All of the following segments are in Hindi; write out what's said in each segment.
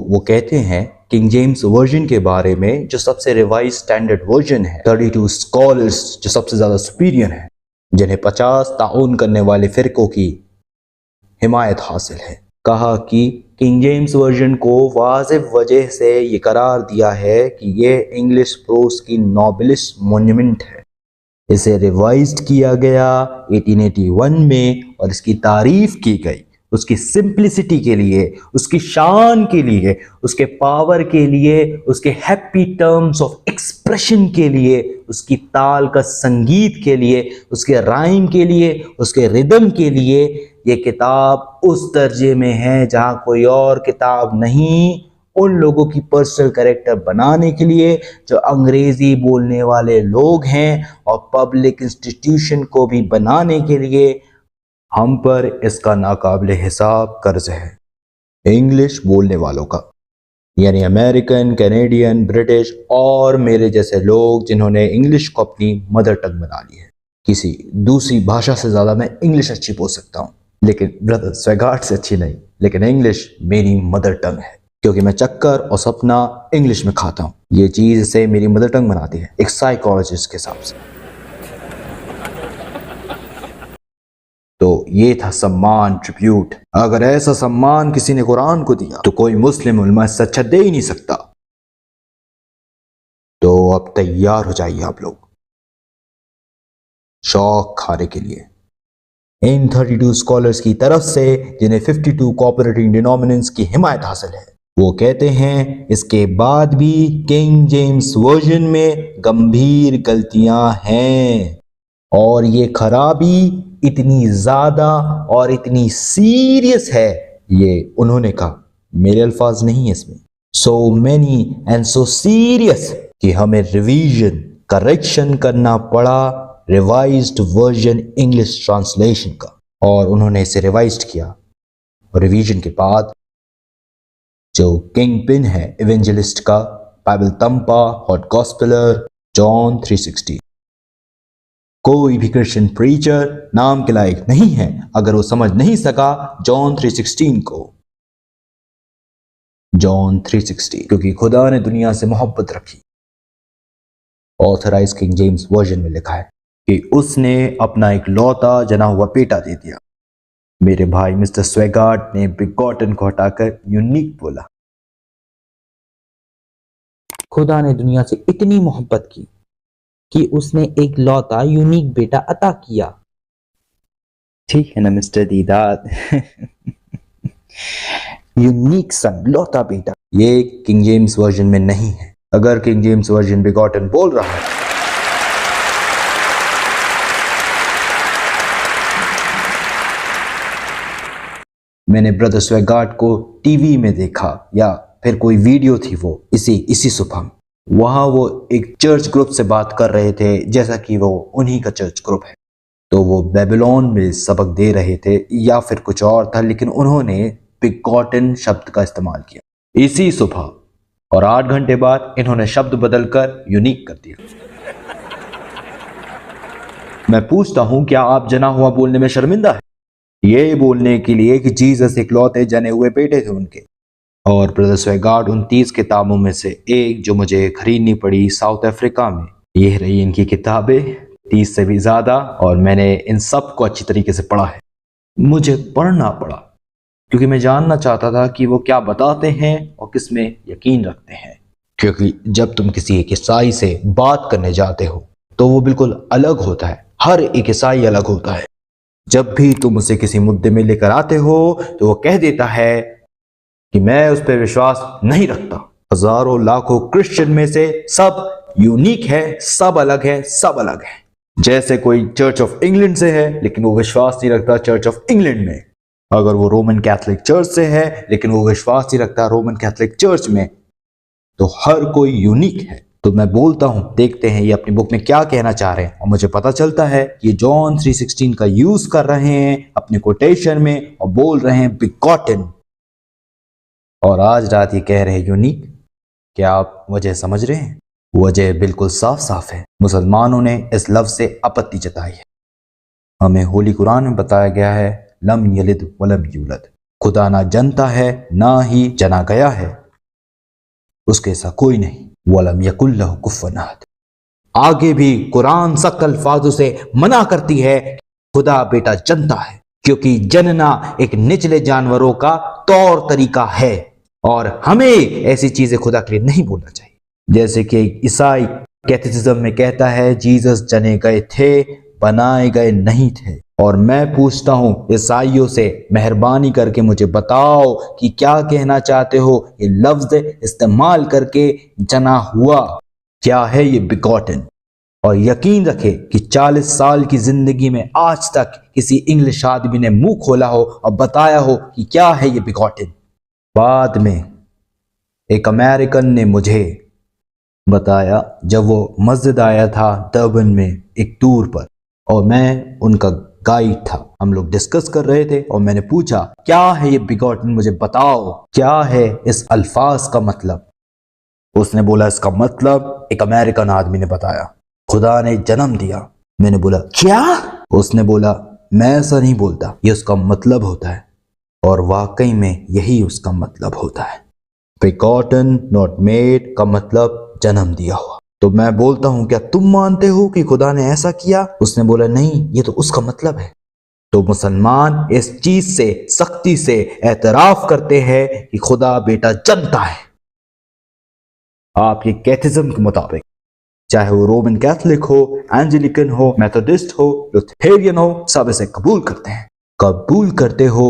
वो कहते हैं किंग जेम्स वर्जन के बारे में, जो सबसे रिवाइज स्टैंडर्ड वर्जन है, 32 स्कॉलर्स जो सबसे ज्यादा सुपीरियर हैं, जिन्हें 50 ताउन करने वाले फिरकों की हिमायत हासिल है, कहा कि किंग जेम्स वर्जन को वाजिब वजह से ये करार दिया है कि ये इंग्लिश प्रोस की नोबेलिस्ट मोन्यूमेंट है। इसे रिवाइज्ड किया गया 1881 में और इसकी तारीफ की गई उसकी सिंप्लिसिटी के लिए, उसकी शान के लिए, उसके पावर के लिए, उसके हैप्पी टर्म्स ऑफ एक्सप्रेशन के लिए, उसकी ताल का संगीत के लिए, उसके राइम के लिए, उसके रिदम के लिए। ये किताब उस दर्जे में है जहां कोई और किताब नहीं उन लोगों की पर्सनल कैरेक्टर बनाने के लिए जो अंग्रेजी बोलने वाले लोग हैं, और पब्लिक इंस्टीट्यूशन को भी बनाने के लिए हम पर इसका नाकाबिले हिसाब कर्ज है। इंग्लिश बोलने वालों का, यानी अमेरिकन, कैनेडियन, ब्रिटिश और मेरे जैसे लोग जिन्होंने इंग्लिश को अपनी मदर टंग बना ली है। किसी दूसरी भाषा से ज़्यादा मैं इंग्लिश अच्छी बोल सकता हूँ, लेकिन ब्रदर स्वेगार्ड से अच्छी नहीं, लेकिन इंग्लिश मेरी मदर टंग है, क्योंकि मैं चक्कर और सपना इंग्लिश में खाता हूँ। ये चीज़ इसे मेरी मदर टंग बनाती है, एक साइकोलॉजिस्ट के हिसाब से। तो ये था सम्मान, ट्रिब्यूट। अगर ऐसा सम्मान किसी ने कुरान को दिया तो कोई मुस्लिम उलमा इससे अच्छा दे ही नहीं सकता। तो अब तैयार हो जाइए आप लोग शौक खाने के लिए। इन 32 स्कॉलर्स की तरफ से, जिन्हें 52 कोऑपरेटिंग डिनोमिनेंट्स की हिमायत हासिल है, वो कहते हैं इसके बाद भी किंग जेम्स वर्जन में गंभीर गलतियां हैं, और ये खराबी इतनी ज्यादा और इतनी सीरियस है, ये उन्होंने कहा, मेरे अल्फाज नहीं है इसमें, so many and so serious कि हमें रिवीजन, करेक्शन करना पड़ा रिवाइज्ड वर्जन इंग्लिश ट्रांसलेशन का। और उन्होंने इसे रिवाइज्ड किया, और रिवीजन के बाद जो किंग पिन है इवेंजलिस्ट का, बाइबल तंपा, हॉट गॉस्पेलर, जॉन 3:16, कोई भी क्रिश्चियन प्रीचर नाम के लायक नहीं है अगर वो समझ नहीं सका जॉन 3:16 को। जॉन 3:16, क्योंकि खुदा ने दुनिया से मोहब्बत रखी। ऑथराइज किंग जेम्स वर्जन में लिखा है कि उसने अपना एक लौता जना हुआ बेटा दे दिया। मेरे भाई मिस्टर स्वेगार्ड ने बिगॉटन को हटाकर यूनिक बोला। खुदा ने दुनिया से इतनी मोहब्बत की कि उसने एक लौता यूनिक बेटा अता किया। ठीक है ना मिस्टर दीदार? यूनिक सन, लौता बेटा। ये किंग जेम्स वर्जन में नहीं है। अगर किंग जेम्स वर्जन बिगॉटन बोल रहा है मैंने ब्रदर स्वेगार्ड को टीवी में देखा, या फिर कोई वीडियो थी वो इसी सुबह, वहां वो एक चर्च ग्रुप से बात कर रहे थे जैसा कि वो उन्हीं का चर्च ग्रुप है। तो वो बेबीलोन में सबक दे रहे थे या फिर कुछ और था, लेकिन उन्होंने बिगॉटन शब्द का इस्तेमाल किया इसी सुबह, और 8 घंटे बाद इन्होंने शब्द बदलकर यूनिक कर दिया। मैं पूछता हूं, क्या आप जना हुआ बोलने में शर्मिंदा है? ये बोलने के लिए कि जीसस इकलौते जने हुए बेटे थे उनके। और ब्रदर स्वेगार्ड उन 30 किताबों में से एक जो मुझे खरीदनी पड़ी साउथ अफ्रीका में, ये रही इनकी किताबें, 30 से भी ज्यादा, और मैंने इन सब को अच्छी तरीके से पढ़ा है। मुझे पढ़ना पड़ा क्योंकि मैं जानना चाहता था कि वो क्या बताते हैं और किस में यकीन रखते हैं। क्योंकि जब तुम किसी एक ईसाई से बात करने जाते हो तो वो बिल्कुल अलग होता है, हर एक ईसाई अलग होता है। जब भी तुम उसे किसी मुद्दे में लेकर आते हो तो वो कह देता है कि मैं उस पर विश्वास नहीं रखता। हजारों लाखों क्रिश्चियन में से सब यूनिक है, सब अलग है, सब अलग है। जैसे कोई चर्च ऑफ इंग्लैंड से है लेकिन वो विश्वास नहीं रखता चर्च ऑफ इंग्लैंड में। अगर वो रोमन कैथोलिक चर्च से है लेकिन वो विश्वास नहीं रखता रोमन कैथोलिक चर्च में, तो हर कोई यूनिक है। तो मैं बोलता हूं, देखते हैं ये अपनी बुक में क्या कहना चाह रहे हैं, और मुझे पता चलता है ये जॉन 3:16 का यूज कर रहे हैं अपने कोटेशन में और बोल रहे हैं बिगॉटन, और आज रात ये कह रहे हैं यूनिक। क्या आप वजह समझ रहे हैं? वजह बिल्कुल साफ साफ है। मुसलमानों ने इस लफ्ज से आपत्ति जताई है। हमें होली कुरान में बताया गया है लम यलिद वलम यूलद, खुदा ना जनता है ना ही जना गया है। उसके ऐसा कोई नहीं। वलम यकुल लहू कुफुवन अहद। आगे भी कुरान सख्त अल्फाजों से मना करती है खुदा बेटा जनता है, क्योंकि जनना एक निचले जानवरों का तौर तरीका है और हमें ऐसी चीजें खुदा के लिए नहीं बोलना चाहिए। जैसे कि ईसाई कैथेसिज्म में कहता है जीसस जने गए थे, बनाए गए नहीं थे। और मैं पूछता हूं ईसाइयों से, मेहरबानी करके मुझे बताओ कि क्या कहना चाहते हो ये लफ्ज इस्तेमाल करके जना हुआ, क्या है ये बिगॉटन। और यकीन रखे कि 40 साल की जिंदगी में आज तक किसी इंग्लिश आदमी ने मुंह खोला हो और बताया हो कि क्या है ये बिगॉटन। बाद में एक अमेरिकन ने मुझे बताया जब वो मस्जिद आया था डर्बन में एक टूर पर, और मैं उनका गाइड था। हम लोग डिस्कस कर रहे थे और मैंने पूछा क्या है ये बिगॉटन, मुझे बताओ क्या है इस अल्फाज का मतलब। उसने बोला इसका मतलब, एक अमेरिकन आदमी ने बताया, खुदा ने जन्म दिया। मैंने बोला क्या? उसने बोला मैं ऐसा नहीं बोलता, ये उसका मतलब होता है। और वाकई में यही उसका मतलब होता है। बिगॉटन नॉट मेड का मतलब जन्म दिया हुआ। तो मैं बोलता हूं क्या तुम मानते हो कि खुदा ने ऐसा किया? उसने बोला नहीं, ये तो उसका मतलब है। तो मुसलमान इस चीज से सख्ती से एतराफ करते हैं कि खुदा बेटा जनता है। आपके कैथेसिज्म के मुताबिक, चाहे वो रोमन कैथोलिक हो, एंजेलिकन हो, मेथोडिस्ट हो, लुथेरियन हो, सब इसे कबूल करते हैं। कबूल करते हो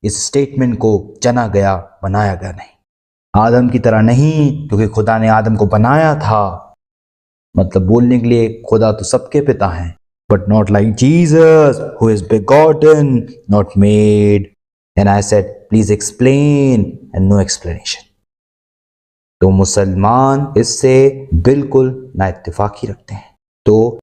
इस स्टेटमेंट को जना गया, बनाया गया नहीं। आदम की तरह नहीं, क्योंकि खुदा ने आदम को बनाया था। मतलब बोलने के लिए खुदा तो सबके पिता हैं, but not like Jesus who is begotten not made. And I said please explain, and no explanation. तो मुसलमान इससे बिल्कुल ना इत्तेफाकी रखते हैं। तो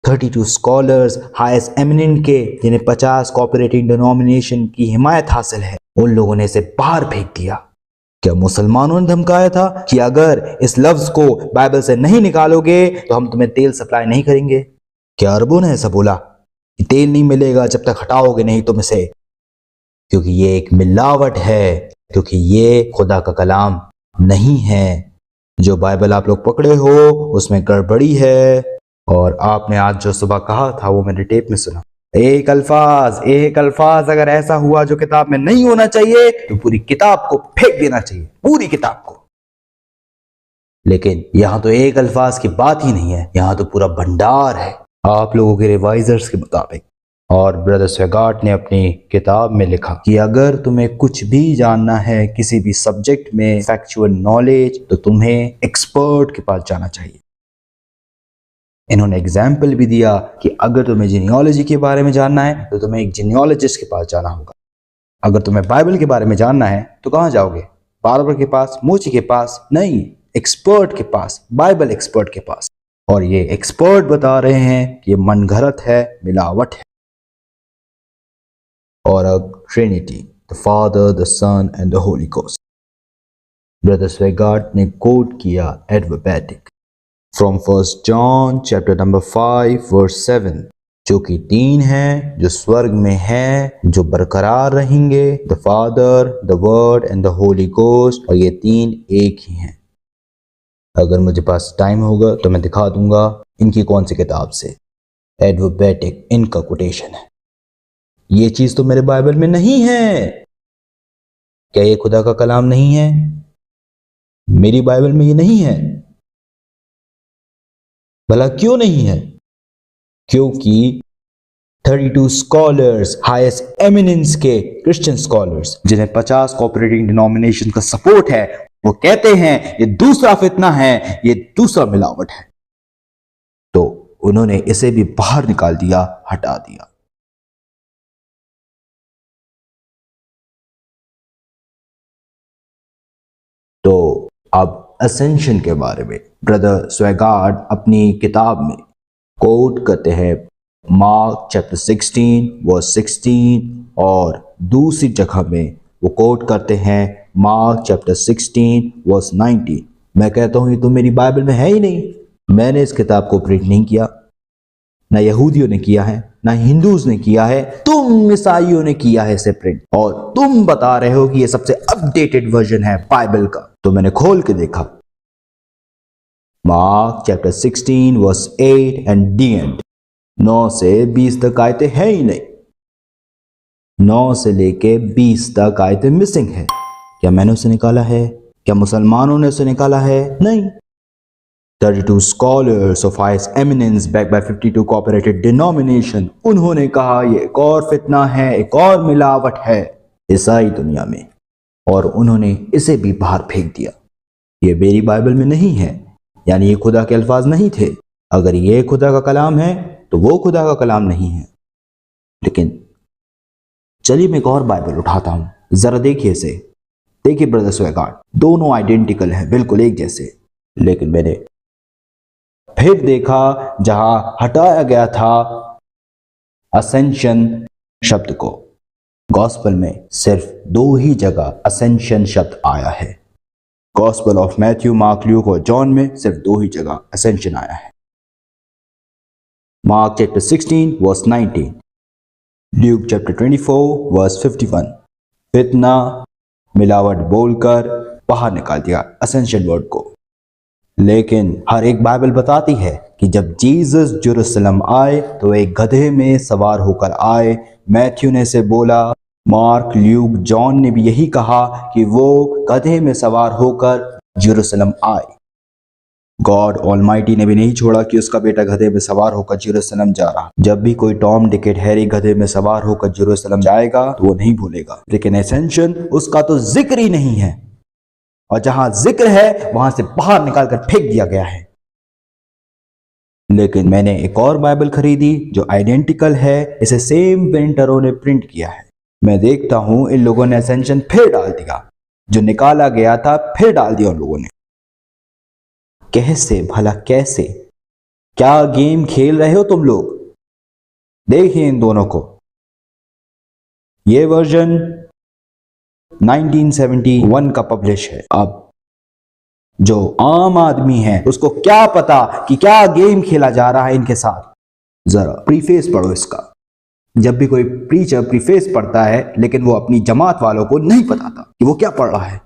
32 स्कॉलर्स हाईएस्ट एमिनेंट के, जिन्हें 50 कोऑपरेटिंग डिनोमिनेशन की हिमायत हासिल है, उन लोगों ने इसे बाहर फेंक दिया। क्या मुसलमानों ने धमकाया था कि अगर इस लफ्ज को बाइबल से नहीं निकालोगे तो हम तुम्हें तेल सप्लाई नहीं करेंगे? क्या अरबों ने ऐसा बोला कि तेल नहीं मिलेगा जब तक हटाओगे नहीं तुम इसे? क्योंकि ये एक मिलावट है, क्योंकि ये खुदा का कलाम नहीं है। जो बाइबल आप लोग पकड़े हो उसमें गड़बड़ी है। और आपने आज जो सुबह कहा था वो मैंने टेप में सुना, एक अल्फाज अगर ऐसा हुआ जो किताब में नहीं होना चाहिए तो पूरी किताब को फेंक देना चाहिए, पूरी किताब को। लेकिन यहां तो एक अल्फाज की बात ही नहीं है, यहां तो पूरा भंडार है आप लोगों के रिवाइजर्स के मुताबिक। और ब्रदर स्वेगार्ट ने अपनी किताब में लिखा कि अगर तुम्हें कुछ भी जानना है किसी भी सब्जेक्ट में, फैक्चुअल नॉलेज, तो तुम्हें एक्सपर्ट के पास जाना चाहिए। इन्होंने एग्जाम्पल भी दिया कि अगर तुम्हें जीनियोलॉजी के बारे में जानना है तो तुम्हें एक जीनियोलॉजिस्ट के पास जाना होगा। अगर तुम्हें बाइबल के बारे में जानना है तो कहाँ जाओगे? बारबर के पास, मोची के पास? नहीं, एक्सपर्ट के पास, बाइबल एक्सपर्ट के पास। और ये एक्सपर्ट बता रहे हैं कि ये मनगढ़ंत है, मिलावट है। और अब trinity, the father, the son and the holy ghost. Brother Swaggart ने कोट किया एडवर्बैटिक from 1 John chapter number 5 verse 7, जो कि 3 है, जो स्वर्ग में है, जो बरकरार रहेंगे, the father, the word and the holy ghost. और ये 3 एक ही हैं। अगर मुझे पास टाइम होगा तो मैं दिखा दूंगा इनकी कौन सी किताब से एडवर्बैटिक इनका कोटेशन है। ये चीज तो मेरे बाइबल में नहीं है। क्या ये खुदा का कलाम नहीं है? मेरी बाइबल में ये नहीं है। भला क्यों नहीं है? क्योंकि 32 स्कॉलर्स, हाईएस्ट एमिनेंस के क्रिश्चियन स्कॉलर्स, जिन्हें 50 कोऑपरेटिंग डिनोमिनेशन का सपोर्ट है, वो कहते हैं ये दूसरा फितना है, ये दूसरा मिलावट है। तो उन्होंने इसे भी बाहर निकाल दिया, हटा दिया। तो अब असेंशन के बारे में ब्रदर स्वेगार्ट अपनी किताब में कोट करते हैं मार्क चैप्टर 16 वर्स 16, और दूसरी जगह में वो कोट करते हैं मार्क चैप्टर 16 वर्स 19। मैं कहता हूं ये तो मेरी बाइबल में है ही नहीं, मैंने इस किताब को प्रिंट नहीं किया। ना यहूदियों ने किया है, ना हिंदूज ने किया है, तुम ईसाइयों ने किया है इसे प्रिंट, और तुम बता रहे हो कि ये सबसे अपडेटेड वर्जन है बाइबल का। तो मैंने खोल के देखा, Mark chapter 16 verse 8 and the end, 9 से 20 तक आयतें है ही नहीं। 9 से लेके 20 तक आयतें मिसिंग है। क्या मैंने उसे निकाला है? क्या मुसलमानों ने उसे निकाला है? नहीं। 32 scholars of highest eminence backed by 52 cooperated denomination, उन्होंने कहा ये एक और फितना है, एक और मिलावट है ईसाई दुनिया में, और उन्होंने इसे भी बाहर फेंक दिया। ये मेरी बाइबल में नहीं है, यानी ये खुदा के अल्फाज नहीं थे। अगर ये खुदा का कलाम है तो वो खुदा का कलाम नहीं है। लेकिन चलिए मैं एक और बाइबल उठाता हूं, जरा देखिए इसे। देखिए ब्रदर स्वेगार्ड, दोनों आइडेंटिकल हैं, बिल्कुल एक जैसे। लेकिन मैंने फिर देखा जहां हटाया गया था असेंशन शब्द को। गॉस्पल में सिर्फ 2 ही जगह असेंशन शब्द आया है। Gospel of Matthew, Mark, Luke और जॉन में सिर्फ 2 ही जगह असेंशन आया है। Mark chapter 16 verse 19, Luke chapter 24 verse 51। फितना, मिलावट बोलकर बाहर निकाल दिया असेंशन वर्ड को। लेकिन हर एक बाइबल बताती है कि जब जीसस जेरूशलम आए तो एक गधे में सवार होकर आए। मैथ्यू ने इसे बोला, मार्क, ल्यूक, जॉन ने भी यही कहा कि वो गधे में सवार होकर जेरूशलम आए। गॉड ऑलमाइटी ने भी नहीं छोड़ा कि उसका बेटा गधे में सवार होकर जेरूशलम जा रहा। जब भी कोई टॉम, डिक, हैरी गधे में सवार होकर जेरूशलम जाएगा तो वो नहीं भूलेगा। लेकिन एसेंशन उसका तो जिक्र ही नहीं है, और जहां जिक्र है वहां से बाहर निकालकर फेंक दिया गया है। लेकिन मैंने एक और बाइबल खरीदी जो आइडेंटिकल है, इसे सेम प्रिंटरों ने प्रिंट किया है। मैं देखता हूं इन लोगों ने असेंशन फिर डाल दिया, जो निकाला गया था फिर डाल दिया उन लोगों ने। कैसे भला, कैसे? क्या गेम खेल रहे हो तुम लोग? देखिए इन दोनों को। ये वर्जन 1971 का पब्लिश है। अब जो आम आदमी है उसको क्या पता कि क्या गेम खेला जा रहा है इनके साथ। जरा प्रीफेस पढ़ो इसका। जब भी कोई प्रीचर प्रीफेस पढ़ता है, लेकिन वो अपनी जमात वालों को नहीं बताता कि वो क्या पढ़ रहा है।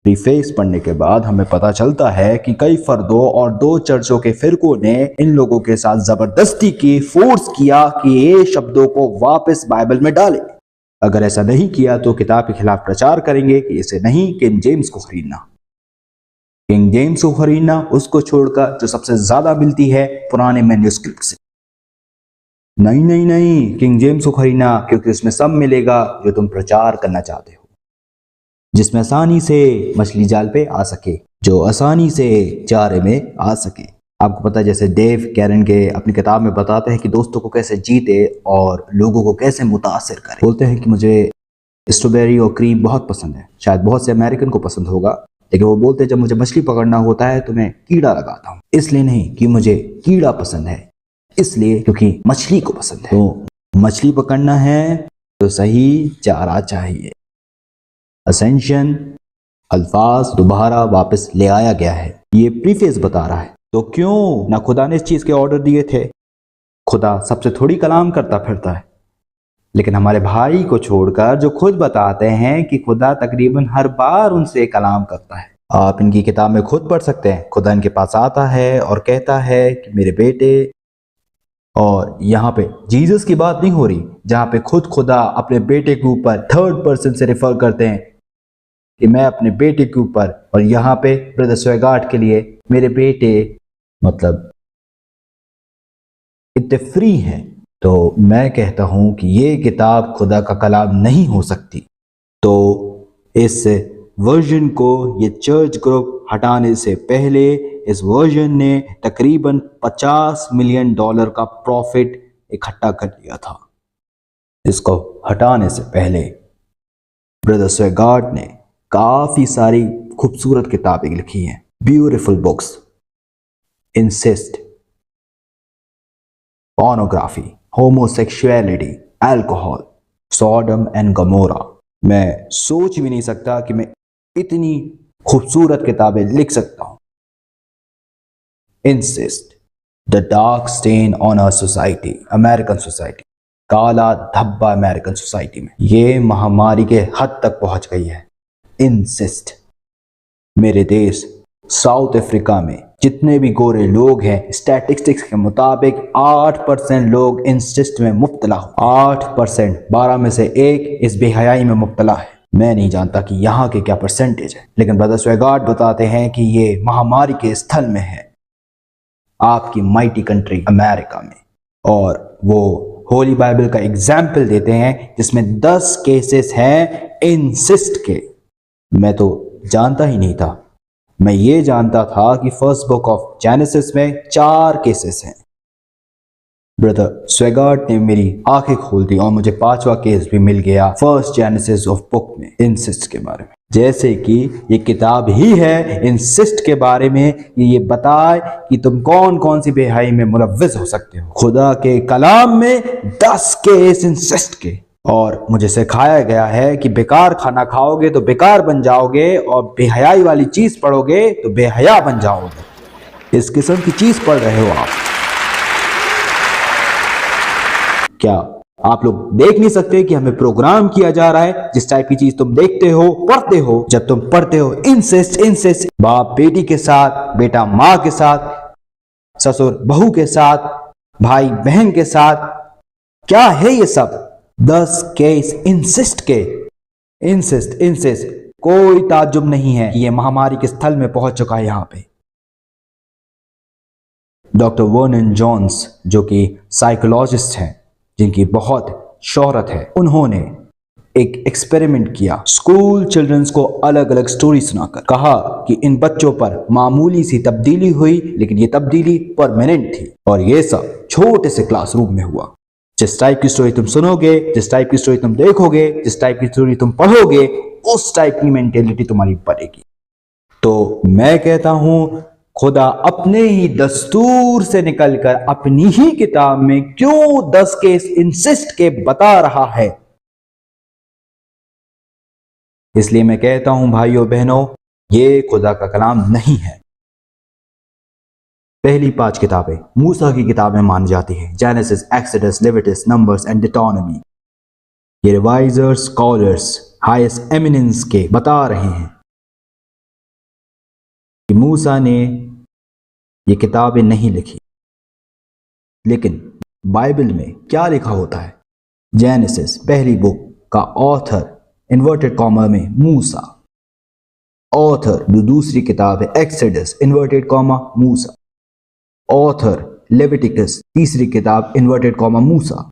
प्रीफेस पढ़ने के बाद हमें पता चलता है कि कई फर्दों और 2 चर्चों के फिरकों ने इन लोगों के साथ जबरदस्ती की, फोर्स किया कि ये शब्दों को वापस बाइबल में डालें। अगर ऐसा नहीं किया तो किताब के खिलाफ प्रचार करेंगे कि इसे नहीं, किंग जेम्स को खरीदना। किंग जेम्स को खरीदना, उसको छोड़कर जो सबसे ज्यादा मिलती है पुराने मैन्युस्क्रिप्ट से। नहीं नहीं नहीं, किंग जेम्स को खरीदना, क्योंकि उसमें सब मिलेगा जो तुम प्रचार करना चाहते हो, जिसमें आसानी से मछली जाल पे आ सके, जो आसानी से चारे में आ सके। आपको पता है जैसे डेव कैरन के अपनी किताब में बताते हैं कि दोस्तों को कैसे जीते और लोगों को कैसे मुतासिर करे। बोलते हैं कि मुझे स्ट्रॉबेरी और क्रीम बहुत पसंद है, शायद बहुत से अमेरिकन को पसंद होगा, लेकिन वो बोलते हैं जब मुझे मछली पकड़ना होता है तो मैं कीड़ा लगाता हूँ। इसलिए नहीं कि मुझे कीड़ा पसंद है, इसलिए क्योंकि मछली को पसंद है। तो मछली पकड़ना है तो सही चारा चाहिए। असेंशन अल्फाज दोबारा वापस ले आया गया है, ये प्रीफेस बता रहा है। तो क्यों ना खुदा ने इस चीज के ऑर्डर दिए थे? खुदा सबसे थोड़ी कलाम करता फिरता है, लेकिन हमारे भाई को छोड़कर जो खुद बताते हैं कि खुदा तकरीबन हर बार उनसे कलाम करता है। आप इनकी किताब में खुद पढ़ सकते हैं, खुदा इनके पास आता है और कहता है कि मेरे बेटे, और यहाँ पे जीसस की बात नहीं हो रही, जहाँ पे खुद खुदा अपने बेटे के ऊपर थर्ड पर्सन से रेफर करते हैं कि मैं अपने बेटे के ऊपर, और यहाँ पे ब्रदर स्वेगार्ड के लिए मेरे बेटे, मतलब इतने फ्री हैं। तो मैं कहता हूं कि ये किताब खुदा का कलाम नहीं हो सकती। तो इस वर्जन को, ये चर्च ग्रुप हटाने से पहले इस वर्जन ने तकरीबन $50 मिलियन का प्रॉफिट इकट्ठा कर लिया था। इसको हटाने से पहले ब्रदर स्वेगार्ड ने काफी सारी खूबसूरत किताबें लिखी हैं, beautiful books. Incest, pornography, homosexuality, alcohol, Sodom and Gomorrah। मैं सोच भी नहीं सकता कि मैं इतनी खूबसूरत किताबें लिख सकता हूं। Incest, the dark stain on our society, American society, काला धब्बा अमेरिकन सोसाइटी में ये महामारी के हद तक पहुंच गई है। इंसिस्ट। मेरे देश साउथ अफ्रीका में जितने भी गोरे लोग हैं, स्टैटिस्टिक्स के मुताबिक 8% लोग इंसिस्ट में मुब्तला हो। 8%, 12 में से एक इस बेहयाई में मुब्तला है। मैं नहीं जानता कि यहाँ के क्या परसेंटेज है, लेकिन ब्रदर स्वेगार्ड बताते हैं कि ये महामारी के स्थल में है, आपकी माइटी कंट्री अमेरिका में। और वो होली बाइबल का एग्जाम्पल देते हैं जिसमें 10 केसेस हैं इंसिस्ट के। मैं तो जानता ही नहीं था। मैं ये जानता था कि फर्स्ट बुक ऑफ जेनेसिस में 4 केसेस हैं। ब्रदर स्वेगार्ड ने मेरी आंखें खोल दी और मुझे 5वां केस भी मिल गया फर्स्ट जेनेसिस ऑफ बुक में इंसिस्ट के बारे में। जैसे कि ये किताब ही है इंसिस्ट के बारे में, ये बताए कि तुम कौन कौन सी बेहयाई में मुलव्विस हो सकते हो। खुदा के कलाम में 10 केस इंसिस्ट के, और मुझे सिखाया गया है कि बेकार खाना खाओगे तो बेकार बन जाओगे, और बेहयाई वाली चीज पढ़ोगे तो बेहया बन जाओगे। इस किस्म की चीज पढ़ रहे हो आप। क्या आप लोग देख नहीं सकते कि हमें प्रोग्राम किया जा रहा है? जिस टाइप की चीज तुम देखते हो, पढ़ते हो, जब तुम पढ़ते हो इंसेस्ट, इंसेस्ट, बाप बेटी के साथ, बेटा माँ के साथ, ससुर बहू के साथ, भाई बहन के साथ, क्या है ये सब? 10 केस इंसिस्ट के। इंसिस्ट, इंसिस्ट, कोई ताज्जुब नहीं है कि ये महामारी के स्थल में पहुंच चुका है। यहां पे डॉक्टर वर्नन जॉन्स, जो कि साइकोलॉजिस्ट हैं, जिनकी बहुत शोहरत है, उन्होंने एक एक्सपेरिमेंट किया। स्कूल चिल्ड्रंस को अलग अलग स्टोरी सुनाकर कहा कि इन बच्चों पर मामूली सी तब्दीली हुई, लेकिन ये तब्दीली परमानेंट थी, और ये सब छोटे से क्लासरूम में हुआ। जिस टाइप की स्टोरी तुम सुनोगे, जिस टाइप की स्टोरी तुम देखोगे, जिस टाइप की स्टोरी तुम पढ़ोगे, उस टाइप की मेंटेलिटी तुम्हारी बनेगी। तो मैं कहता हूं, खुदा अपने ही दस्तूर से निकलकर अपनी ही किताब में क्यों 10 केस इंसिस्ट के बता रहा है? इसलिए मैं कहता हूं भाइयों बहनों, ये खुदा का कलाम नहीं है। पहली 5 किताबें मूसा की किताबें मानी जाती है, Genesis, Exodus, Leviticus, Numbers and Deuteronomy. ये रिवाइजर्स, स्कॉलर्स, हाईएस्ट एमिनेंस के बता रहे हैं कि मूसा ने ये किताबें नहीं लिखी। लेकिन बाइबल में क्या लिखा होता है? जेनेसिस पहली बुक का ऑथर इन्वर्टेड कॉमा में मूसा, ऑथर जो दूसरी किताब है एक्सोडस इन्वर्टेड कॉमा मूसा, ऑथर लेविटिकस तीसरी किताब इन्वर्टेड कॉमा मूसा,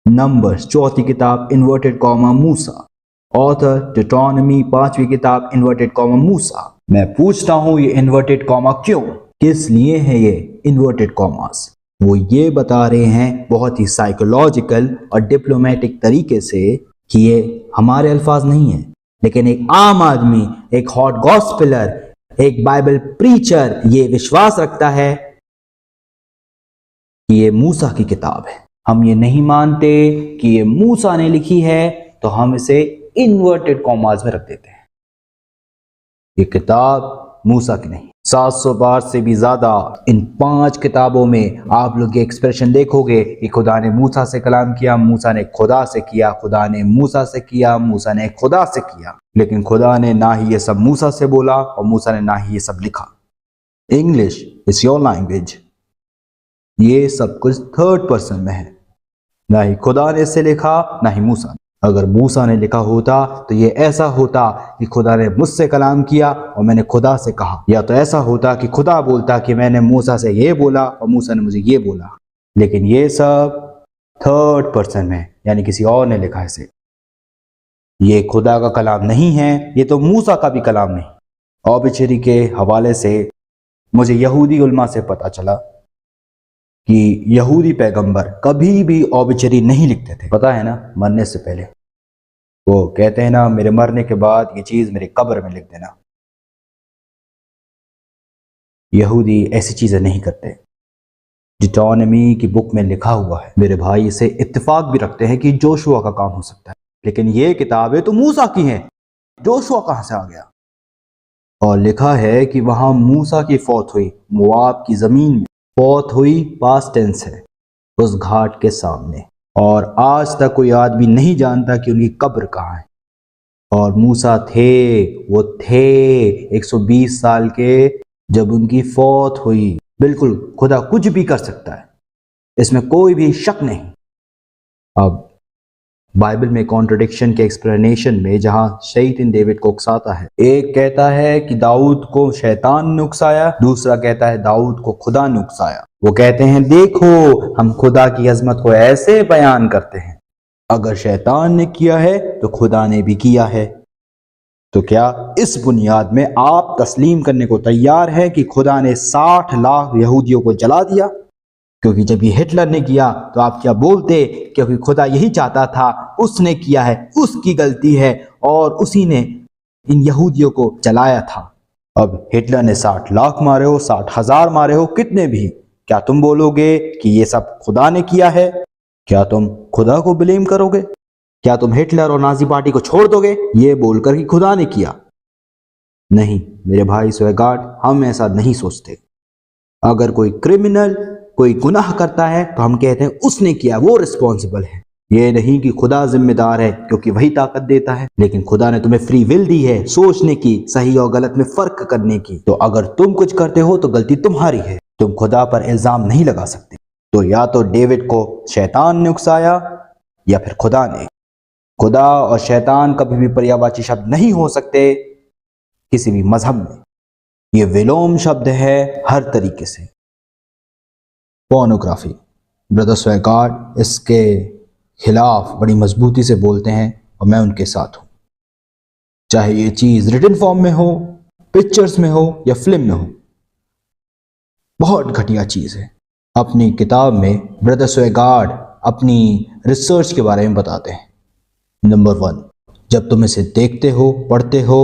नंबर्स चौथी किताब इन्वर्टेड कॉमा मूसा, ऑथर डिटोनॉमी 5वीं किताब इन्वर्टेड कॉमा मूसा। मैं पूछता हूं, ये इन्वर्टेड कॉमा क्यों? किस लिए है ये इन्वर्टेड कॉमास? वो ये बता रहे हैं बहुत ही साइकोलॉजिकल और डिप्लोमेटिक तरीके से कि ये हमारे अल्फाज नहीं है, लेकिन एक आम आदमी, एक हॉट गॉस्पेलर, एक बाइबल प्रीचर ये विश्वास रखता है कि ये मूसा की किताब है। हम ये नहीं मानते कि ये मूसा ने लिखी है, तो हम इसे इन्वर्टेड कॉमास में रख देते हैं। ये किताब मूसा की नहीं। 700 बार से भी ज्यादा इन 5 किताबों में आप लोग ये एक्सप्रेशन देखोगे कि खुदा ने मूसा से कलाम किया, मूसा ने खुदा से किया, खुदा ने मूसा से किया, मूसा ने खुदा से किया। लेकिन खुदा ने ना ही ये सब मूसा से बोला और मूसा ने ना ही ये सब लिखा। English is your language. ये सब कुछ 3rd पर्सन में है। ना ही खुदा ने इसे लिखा, ना ही मूसा ने। अगर मूसा ने लिखा होता तो ये ऐसा होता कि खुदा ने मुझसे कलाम किया और मैंने खुदा से कहा, या तो ऐसा होता कि खुदा बोलता कि मैंने मूसा से ये बोला और मूसा ने मुझे ये बोला। लेकिन ये सब 3rd पर्सन में, यानी किसी और ने लिखा है इसे। ये खुदा का कलाम नहीं है, ये तो मूसा का भी कलाम नहीं। ऑबिचरी के हवाले से मुझे यहूदी उलमा से पता चला कि यहूदी पैगंबर कभी भी ऑबिचरी नहीं लिखते थे। पता है ना, मरने से पहले वो कहते हैं ना, मेरे मरने के बाद ये चीज मेरे कब्र में लिख देना। यहूदी ऐसी चीजें नहीं करते। डिटोनॉमी की बुक में लिखा हुआ है। मेरे भाई इसे इत्तेफाक भी रखते हैं कि जोशुआ का काम हो सकता है, लेकिन ये किताबें तो मूसा की हैं। जोशुआ कहां से आ गया? और लिखा है कि वहां मूसा की फौत हुई मोआब की जमीन में। फौत हुई पास्ट टेंस है उस घाट के सामने, और आज तक कोई आदमी नहीं जानता कि उनकी कब्र कहाँ है। और मूसा थे, वो थे 120 साल के जब उनकी फौत हुई। बिल्कुल खुदा कुछ भी कर सकता है, इसमें कोई भी शक नहीं। अब बाइबल में कॉन्ट्रडिक्शन के एक्सप्लेनेशन में जहां शैतान डेविड को उकसाता है, एक कहता है कि दाऊद को शैतान ने उकसाया, दूसरा कहता है दाऊद को खुदा ने उकसाया। वो कहते हैं देखो हम खुदा की अजमत को ऐसे बयान करते हैं, अगर शैतान ने किया है तो खुदा ने भी किया है। तो क्या इस बुनियाद में आप तस्लीम करने को तैयार हैं कि खुदा ने 60 लाख यहूदियों को जला दिया? क्योंकि जब ये हिटलर ने किया तो आप क्या बोलते? क्योंकि खुदा यही चाहता था, उसने किया है, उसकी गलती है और उसी ने इन यहूदियों को जलाया था। अब हिटलर ने 60 लाख मारे हो, 60,000 मारे हो, कितने भी, क्या तुम बोलोगे कि ये सब खुदा ने किया है? क्या तुम खुदा को ब्लेम करोगे? क्या तुम हिटलर और नाजी पार्टी को छोड़ दोगे ये बोलकर कि खुदा ने किया? नहीं मेरे भाई स्वेगार्ड, हम ऐसा नहीं सोचते। अगर कोई क्रिमिनल कोई गुनाह करता है तो हम कहते हैं उसने किया, वो रिस्पॉन्सिबल है। ये नहीं कि खुदा जिम्मेदार है, क्योंकि वही ताकत देता है। लेकिन खुदा ने तुम्हें फ्री विल दी है, सोचने की, सही और गलत में फर्क करने की। तो अगर तुम कुछ करते हो तो गलती तुम्हारी है, तुम खुदा पर इल्जाम नहीं लगा सकते। तो या तो डेविड को शैतान ने उकसाया या फिर खुदा ने। खुदा और शैतान कभी भी पर्यायवाची शब्द नहीं हो सकते किसी भी मजहब में। ये विलोम शब्द है हर तरीके से। पोर्नोग्राफी, ब्रदर स्वेगार्ड इसके खिलाफ बड़ी मजबूती से बोलते हैं और मैं उनके साथ हूं। चाहे ये चीज रिटन फॉर्म में हो, पिक्चर्स में हो या फिल्म में हो, बहुत घटिया चीज है। अपनी किताब में ब्रदर स्वेगार्ड अपनी रिसर्च के बारे में बताते हैं। नंबर 1, जब तुम इसे देखते हो, पढ़ते हो,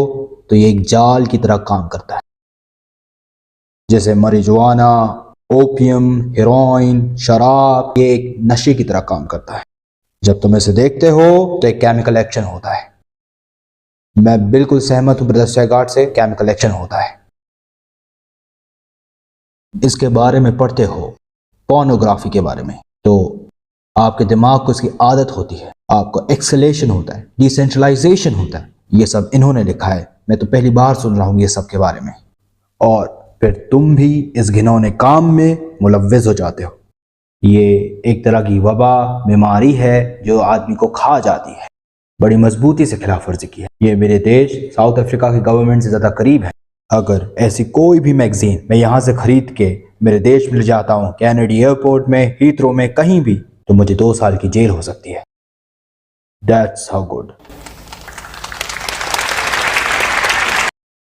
तो ये एक जाल की तरह काम करता है। जैसे marijuana, ओपियम, हेरोइन, शराब, ये एक नशे की तरह काम करता है। जब तुम इसे देखते हो तो एक केमिकल एक्शन होता है। मैं बिल्कुल सहमत हूं ब्रदर स्वेगार्ड से, केमिकल एक्शन होता है। इसके बारे में पढ़ते हो, पोर्नोग्राफी के बारे में, तो आपके दिमाग को इसकी आदत होती है, आपको एक्सेलेशन होता है, डिसेंट्रलाइजेशन होता है। ये सब इन्होंने लिखा है, मैं तो पहली बार सुन रहा हूं ये सब के बारे में। और फिर तुम भी इस घिनौने काम में मुलव्विस हो जाते हो। ये एक तरह की वबा बीमारी है जो आदमी को खा जाती है। बड़ी मजबूती से खिलाफ वर्जी की है। ये मेरे देश साउथ अफ्रीका की गवर्नमेंट से ज़्यादा करीब है। अगर ऐसी कोई भी मैगजीन मैं यहाँ से खरीद के मेरे देश में ले जाता हूँ, कैनेडी एयरपोर्ट में, हीथ्रो में, कहीं भी, तो मुझे 2 साल की जेल हो सकती है। That's how good.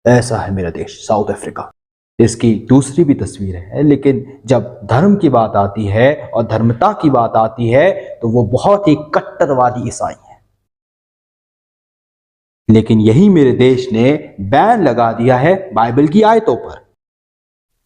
ऐसा है मेरा देश साउथ अफ्रीका। इसकी दूसरी भी तस्वीर है, लेकिन जब धर्म की बात आती है और धर्मता की बात आती है तो वो बहुत ही कट्टरवादी ईसाई हैं। लेकिन यही मेरे देश ने बैन लगा दिया है बाइबल की आयतों पर।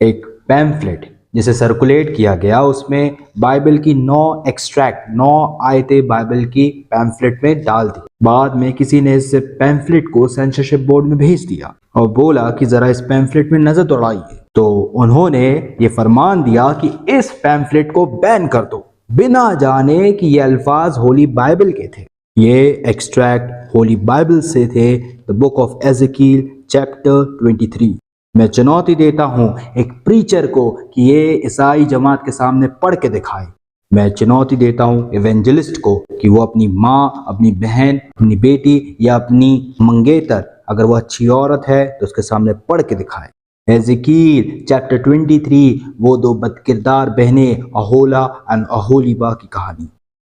एक पैम्फलेट जिसे सर्कुलेट किया गया, उसमें बाइबल की 9 आयतें बाइबल की पैम्फलेट में डाल दी। बाद में किसी ने इस पैम्फलेट को सेंसरशिप बोर्ड में भेज दिया और बोला कि जरा इस पैम्फलेट में नजर दौड़ाइए। तो उन्होंने ये फरमान दिया कि इस पैम्फलेट को बैन कर दो, बिना जाने कि ये अल्फाज होली बाइबल के थे। ये एक्सट्रैक्ट होली बाइबल से थे, द बुक ऑफ एज़ेकियल चैप्टर 23। मैं चुनौती देता हूं एक प्रीचर को कि ये ईसाई जमात के सामने पढ़ के दिखाए। मैं चुनौती देता हूं इवेंजलिस्ट को कि वो अपनी माँ, अपनी बहन, अपनी बेटी या अपनी मंगेतर, अगर वो अच्छी औरत है तो उसके सामने पढ़ के दिखाए। एज़ेकियल चैप्टर 23, वो 2 बदकिरदार बहनें अहोला एंड अहोलीबा की कहानी।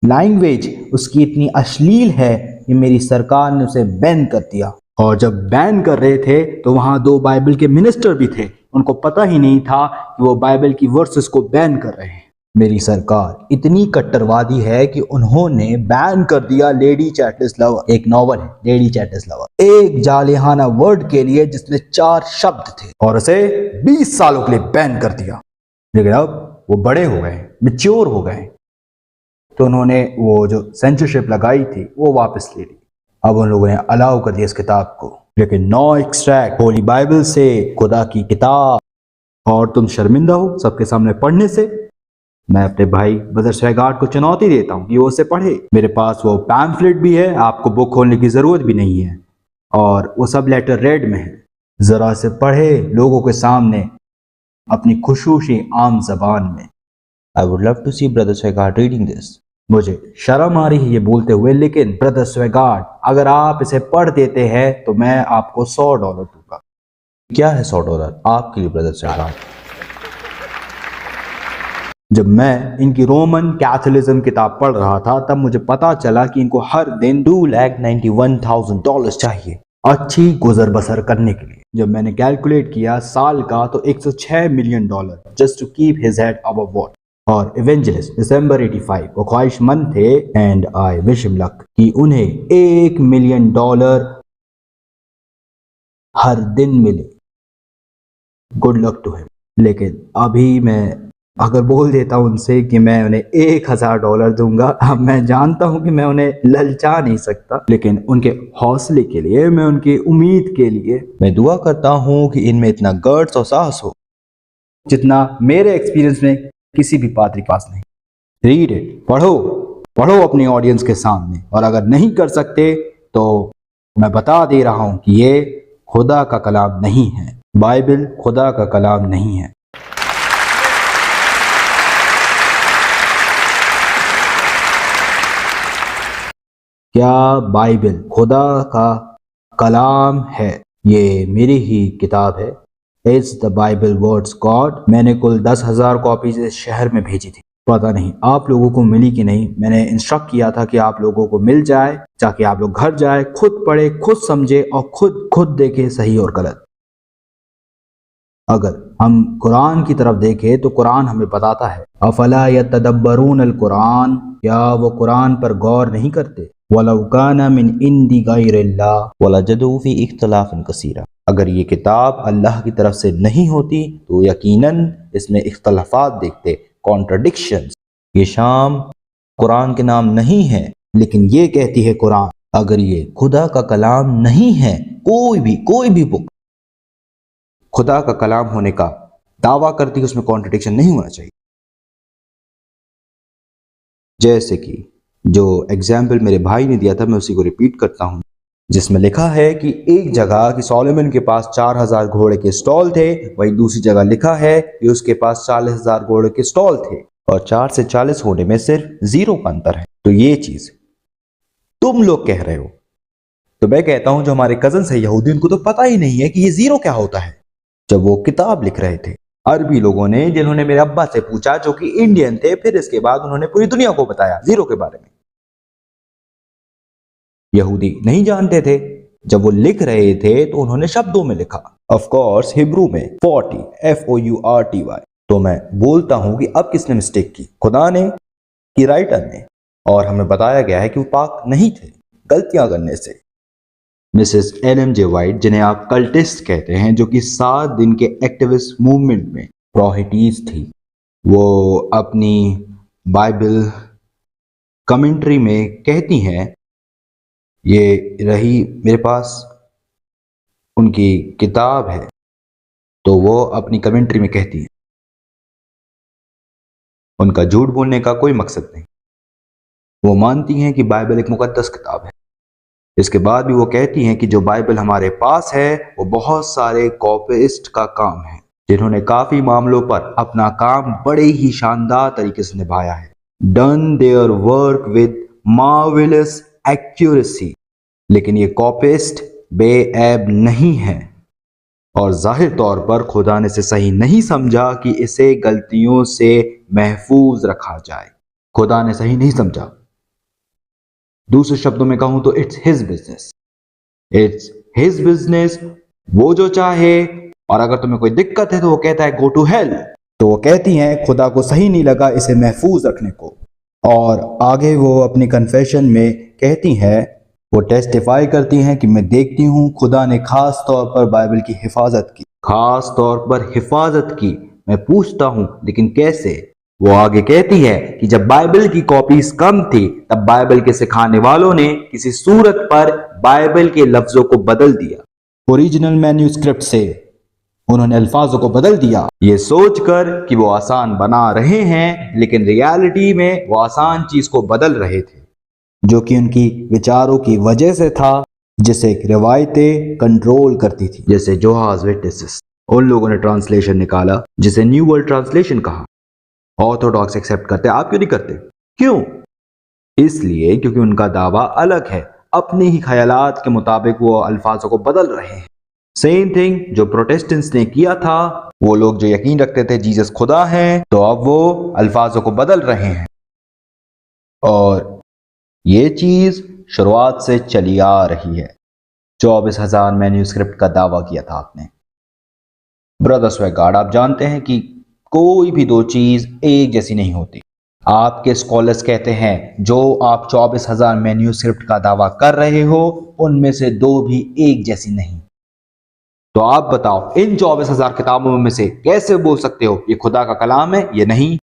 लैंग्वेज उसकी इतनी अश्लील है कि मेरी सरकार ने उसे बैन कर दिया। और जब बैन कर रहे थे तो वहां 2 बाइबल के मिनिस्टर भी थे, उनको पता ही नहीं था कि वो बाइबल की वर्सेस को बैन कर रहे हैं। मेरी सरकार इतनी कट्टरवादी है कि उन्होंने बैन कर दिया लेडी चैटलिस लवर। एक नॉवल है लेडी चैटलिस लवर, एक जालिहाना वर्ड के लिए जिसमें 4 शब्द थे, और उसे 20 सालों के लिए बैन कर दिया। लेकिन अब वो बड़े हो गए, मैच्योर हो गए, तो उन्होंने वो जो सेंसरशिप लगाई थी वो वापस ले ली। अब उन लोगों ने अलाउ कर दिया इस किताब को। लेकिन 9 एक्सट्रैक्ट होली बाइबल से, खुदा की किताब, और तुम शर्मिंदा हो सबके सामने पढ़ने से। मैं अपने भाई ब्रदर स्वेगार्ड को चुनौती देता हूँ कि वो उसे पढ़े। मेरे पास वो पैम्फलेट भी है, आपको बुक खोलने की जरूरत भी नहीं है, और वो सब लेटर रेड में है। जरा से पढ़े लोगों के सामने अपनी खुशूसी आम जबान में। I would love to see Brother Swegard reading this. मुझे शर्म आ रही है ये बोलते हुए, लेकिन ब्रदर स्वेगार्ड अगर आप इसे पढ़ देते हैं तो मैं आपको $100 दूंगा। क्या है $100 आपके लिए ब्रदर स्वेगार्ड? जब मैं इनकी रोमन कैथोलिज्म किताब पढ़ रहा था तब मुझे पता चला कि इनको हर दिन $291,000 चाहिए अच्छी गुजर बसर करने के लिए। जब मैंने कैलकुलेट किया साल का तो $106 million just to keep his head above water. और इवेंजलिस्ट दिसंबर 85 वो ख्वाहिशमंद थे, and I wish him luck, कि उन्हें $1 मिलियन हर दिन मिले। Good luck to him. लेकिन अभी मैं अगर बोल देता उनसे कि मैं उन्हें $1,000 दूंगा, अब मैं जानता हूं कि मैं उन्हें ललचा नहीं सकता, लेकिन उनके हौसले के लिए, मैं उनकी उम्मीद के लिए मैं दुआ करता हूं कि इनमें इतना गट्स और साहस हो जितना मेरे एक्सपीरियंस में किसी भी पादरी के पास नहीं। रीड इट, पढ़ो अपनी ऑडियंस के सामने, और अगर नहीं कर सकते तो मैं बता दे रहा हूं कि ये खुदा का कलाम नहीं है। बाइबल खुदा का कलाम नहीं है। क्या बाइबल खुदा का कलाम है? ये मेरी ही किताब है, it's the Bible words God. मैंने कुल 10,000 कॉपीज इस शहर में भेजी थी। पता नहीं आप लोगों को मिली कि नहीं। मैंने इंस्ट्रक्ट किया था कि आप लोगों को मिल जाए, ताकि आप लोग घर जाए, खुद पढ़े, खुद समझे और खुद देखे सही और गलत। अगर हम कुरान की तरफ देखें तो कुरान हमें बताता है, अफला यतदब्बरून अल कुरान, क्या वो कुरान पर गौर नहीं करते? वलौ काना मिन इंदी गैरिल्लाह वलजदू फी इख्तिलाफन कसीरा। अगर ये किताब अल्लाह की तरफ से नहीं होती तो यकीनन इसमें इख्तलाफात देखते, कॉन्ट्रडिक्शंस। ये शाम कुरान के नाम नहीं है, लेकिन ये कहती है कुरान, अगर ये खुदा का कलाम नहीं है, कोई भी बुक खुदा का कलाम होने का दावा करती है, उसमें कॉन्ट्रडिक्शन नहीं होना चाहिए। जैसे कि जो एग्जाम्पल मेरे भाई ने दिया था, मैं उसी को रिपीट करता हूं, जिसमें लिखा है कि एक जगह कि सोलोमन के पास 4,000 घोड़े के स्टॉल थे, वहीं दूसरी जगह लिखा है कि उसके पास 40,000 घोड़े के स्टॉल थे, और 4 से 40 होने में सिर्फ 0 का अंतर है। तो ये चीज तुम लोग कह रहे हो, तो मैं कहता हूं जो हमारे कजन है यहूदी, उनको तो पता ही नहीं है कि ये 0 क्या होता है। जब वो किताब लिख रहे थे, अरबी लोगों ने, जिन्होंने मेरे अब्बा से पूछा जो कि इंडियन थे, फिर इसके बाद उन्होंने पूरी दुनिया को बताया 0 के बारे में। यहूदी नहीं जानते थे। जब वो लिख रहे थे तो उन्होंने शब्दों में लिखा, ऑफ कोर्स हिब्रू में 40 FOURTY। तो मैं बोलता हूं कि अब किसने मिस्टेक की, खुदा ने कि राइटर ने? और हमें बताया गया है कि वो पाक नहीं थे गलतियां करने से। मिसेस LMJ वाइट, जिन्हें आप कल्टिस्ट कहते हैं, जो कि 7 दिन के एक्टिविस्ट मूवमेंट में प्रोहिटीज थी, वो अपनी बाइबल कमेंट्री में कहती हैं, ये रही मेरे पास उनकी किताब है, तो वो अपनी कमेंट्री में कहती हैं, उनका झूठ बोलने का कोई मकसद नहीं। वो मानती हैं कि बाइबल एक मुकद्दस किताब है। इसके बाद भी वो कहती हैं कि जो बाइबल हमारे पास है वो बहुत सारे कॉपिस्ट का काम है, जिन्होंने काफी मामलों पर अपना काम बड़े ही शानदार तरीके से निभाया है, done their work with marvellous accuracy. लेकिन ये कॉपिस्ट बेऐब नहीं है, और जाहिर तौर पर खुदा ने इसे सही नहीं समझा कि इसे गलतियों से महफूज रखा जाए। खुदा ने सही नहीं समझा। दूसरे शब्दों में कहूं तो इट्स हिज बिजनेस, वो जो चाहे। और अगर तुम्हें कोई दिक्कत है तो वो कहता है गो टू हेल। तो वो कहती हैं खुदा को सही नहीं लगा इसे महफूज रखने को। और आगे वो अपनी कन्फेशन में कहती हैं, वो टेस्टिफाई करती हैं कि मैं देखती हूँ खुदा ने खास तौर पर बाइबल की हिफाजत की, खास तौर पर हिफाजत की। मैं पूछता हूँ लेकिन कैसे? वो आगे कहती है कि जब बाइबल की कॉपीज कम थी तब बाइबल के सिखाने वालों ने किसी सूरत पर बाइबल के लफ्जों को बदल दिया ओरिजिनल मैन्यूस्क्रिप्ट से, उन्होंने अल्फाजों को बदल दिया, ये सोचकर कि वो आसान बना रहे हैं, लेकिन रियलिटी में वो आसान चीज को बदल रहे थे, जो कि उनकी विचारों की वजह से था, जिसे रिवायतें कंट्रोल करती थी। जैसे जोहास विटनेसेस, उन लोगों ने ट्रांसलेशन निकाला जिसे न्यू वर्ल्ड ट्रांसलेशन कहा। ऑर्थोडॉक्स एक्सेप्ट करते, आप क्यों नहीं करते? क्यों? इसलिए क्योंकि उनका दावा अलग है, अपने ही ख्यालात के मुताबिक वो अल्फाजों को बदल रहे हैं। सेम थिंग जो प्रोटेस्टेंट्स ने किया था, वो लोग जो यकीन रखते थे जीसस खुदा है, तो अब वो अल्फाजों को बदल रहे हैं। और ये चीज शुरुआत से चली आ रही है। 24,000 मैन्यूस्क्रिप्ट का दावा किया था आपने। ब्रदर स्वेगार्ड, आप जानते हैं कि कोई भी दो चीज एक जैसी नहीं होती। आपके स्कॉलर्स कहते हैं जो आप 24,000 मैन्यूस्क्रिप्ट का दावा कर रहे हो, उनमें से दो भी एक जैसी नहीं। तो आप बताओ, इन 24,000 किताबों में से कैसे बोल सकते हो ये खुदा का कलाम है? ये नहीं।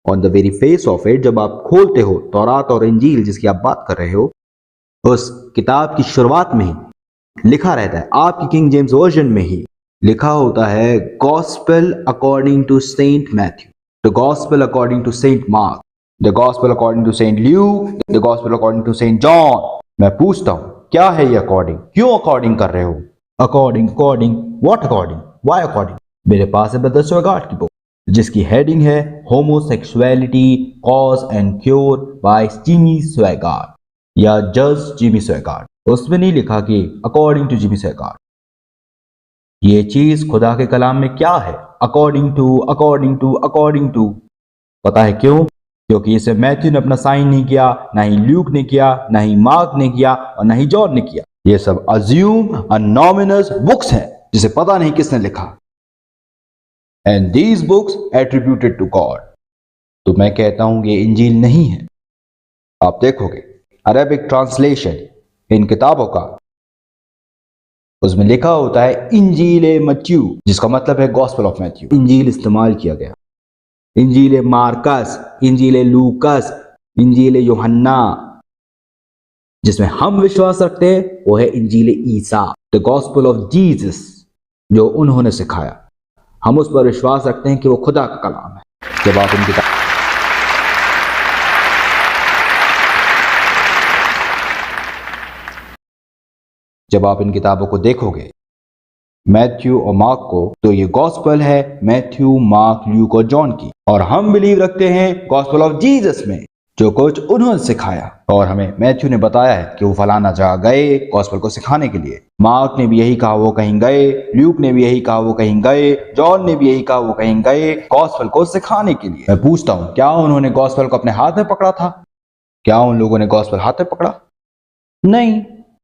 On the very face of it, जब आप खोलते हो तौरात और इंजील जिसकी आप बात कर रहे हो, उस किताब की शुरुआत में ही लिखा रहता है, आपकी किंग जेम्स वर्जन में ही लिखा होता है, gospel according to saint Matthew, the gospel according to saint Mark, the gospel according to saint Luke, the gospel according to saint John. मैं पूछता हूं, क्या है ये अकॉर्डिंग? क्यों अकॉर्डिंग कर रहे हो? According according what according? Why according? मेरे पास है ब्रदर स्वेगार्ड की बुक जिसकी हेडिंग है homosexuality cause and cure by Jimmy Swaggart या जज जिमी स्वेगार्ड। उसमें नहीं लिखा कि अकॉर्डिंग टू जिमी स्वेगार्ड। ये चीज खुदा के कलाम में क्या है? According to according to according to. पता है क्यों? क्योंकि इसे मैथ्यू ने अपना साइन नहीं किया, ना ही ल्यूक ने किया, ना ही मार्क ने किया और ना ही जॉन ने किया। ये सब अज्यूम अनोमिनस बुक्स हैं जिसे पता नहीं किसने लिखा। And these books attributed to God. तो मैं कहता हूं ये इंजील नहीं है। आप देखोगे अरेबिक ट्रांसलेशन इन किताबों का, उसमें लिखा होता है इंजील मत्थ्यू, जिसका मतलब है गॉस्पेल ऑफ मैथ्यू। इंजील इस्तेमाल किया गया, इंजील मार्कस, इंजील लूकस, इंजील यूहन्ना। जिसमें हम विश्वास रखते हैं वो है इंजील ईसा, द गॉस्पेल ऑफ जीसस, जो उन्होंने सिखाया। हम उस पर विश्वास रखते हैं कि वो खुदा का कलाम है। जब आप इन किताबों को देखोगे, मैथ्यू और मार्क को, तो ये गॉस्पेल है मैथ्यू, मार्क, ल्यूक और जॉन की। और हम बिलीव रखते हैं गॉस्पेल ऑफ जीसस में, जो कुछ उन्होंने सिखाया। और हमें मैथ्यू ने बताया है कि वो फलाना जगह गए गॉस्पेल को सिखाने के लिए। मार्क ने भी यही कहा वो कहीं गए, ल्यूक ने भी यही कहा वो कहीं गए, जॉन ने भी यही कहा वो कहीं गए गॉस्पेल को सिखाने के लिए। मैं पूछता हूं, क्या उन्होंने गॉस्पेल को अपने हाथ में पकड़ा था? क्या उन लोगों ने गॉस्पेल हाथ में पकड़ा? नहीं।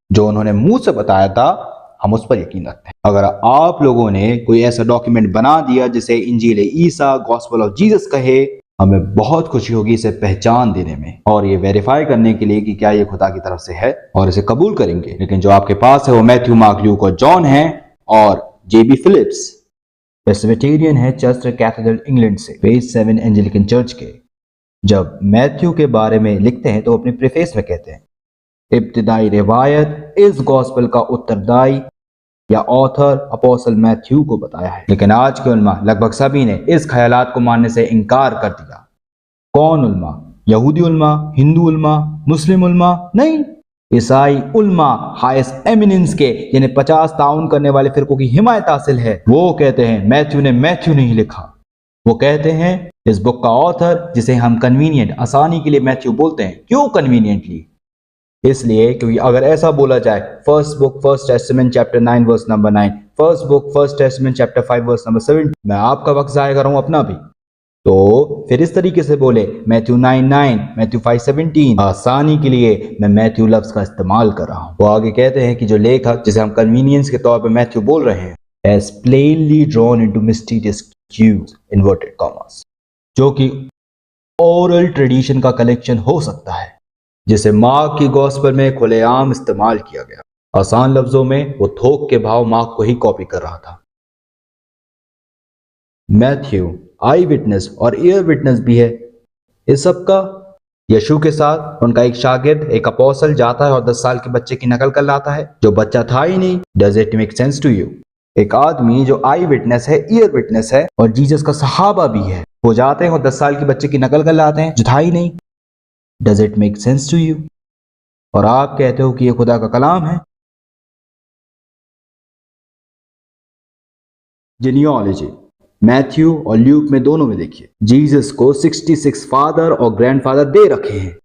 जो उन्होंने मुंह से बताया था, हम उस पर यकीन रखते हैं। अगर आप लोगों ने कोई ऐसा डॉक्यूमेंट बना दिया जिसे इंजील ईसा, गॉस्पेल ऑफ जीसस कहे, हमें बहुत खुशी होगी इसे पहचान देने में और ये वेरीफाई करने के लिए कि क्या ये खुदा की तरफ से है, और इसे कबूल करेंगे। लेकिन जो आपके पास है वो मैथ्यू, मार्क, ल्यूक और जॉन है। और जेबी फिलिप्स प्रेस्बिटेरियन है चर्च कैथेड्रल इंग्लैंड से, फेज 7 एंजेलिकन चर्च के। जब मैथ्यू के बारे में लिखते हैं तो अपने प्रीफेस में कहते हैं, इब्तिदाई रिवायत इस गॉस्पेल का उत्तरदायी या ऑथर अपोस्टल मैथ्यू को बताया है। लेकिन आज के उलमा लगभग सभी ने इस ख्यालात को मानने से इनकार कर दिया। कौन उलमा? यहूदी उलमा, हिंदू उलमा, मुस्लिम उलमा? नहीं, ईसाई उलमा, हाईएस्ट एमिनेंस के, जिन्हें 50 ताउन करने वाले फिरकों की हिमायत हासिल है। वो कहते हैं मैथ्यू ने मैथ्यू नहीं लिखा। वो कहते हैं इस बुक का ऑथर, जिसे हम कन्वीनियंट, आसानी के लिए मैथ्यू बोलते हैं। क्यों कन्वीनियंटली? इसलिए क्योंकि अगर ऐसा बोला जाए, first book first testament chapter 9 verse number 9, first book first testament chapter 5 verse number 7, मैं आपका वक्त जाया कर रहा हूं अपना भी। तो फिर इस तरीके से बोले मैथ्यू 9:9, मैथ्यू 5:17, आसानी के लिए मैं मैथ्यू लफ्ज का इस्तेमाल कर रहा हूं। वो आगे कहते हैं कि जो लेखक, जिसे हम कन्वीनियंस के तौर पर मैथ्यू बोल रहे हैं, has plainly drawn into mysterious cues, inverted commas, जो कि ओरल ट्रेडिशन का कलेक्शन हो सकता है, जिसे मार्क की गॉस्पेल में खुलेआम इस्तेमाल किया गया। आसान लफ्जों में वो थोक के भाव मार्क को ही कॉपी कर रहा था। मैथ्यू आई विटनेस और एयर विटनेस भी है इस सब का। यीशु के साथ उनका एक शागिर्द, एक अपोस्टल जाता है और 10 साल के बच्चे की नकल कर लाता है जो बच्चा था ही नहीं। Does it make sense to you? एक आदमी जो आई विटनेस है, ईयर विटनेस है और जीसस का सहाबा भी है, वो जाते हैं और 10 साल के बच्चे की नकल कर लाते हैं जो था ही नहीं। Does it make sense to you? और आप कहते हो कि ये खुदा का कलाम है। जेनियोलॉजी मैथ्यू और ल्यूक में दोनों में देखिए, जीसस को 66 फादर और ग्रैंडफादर दे रखे हैं।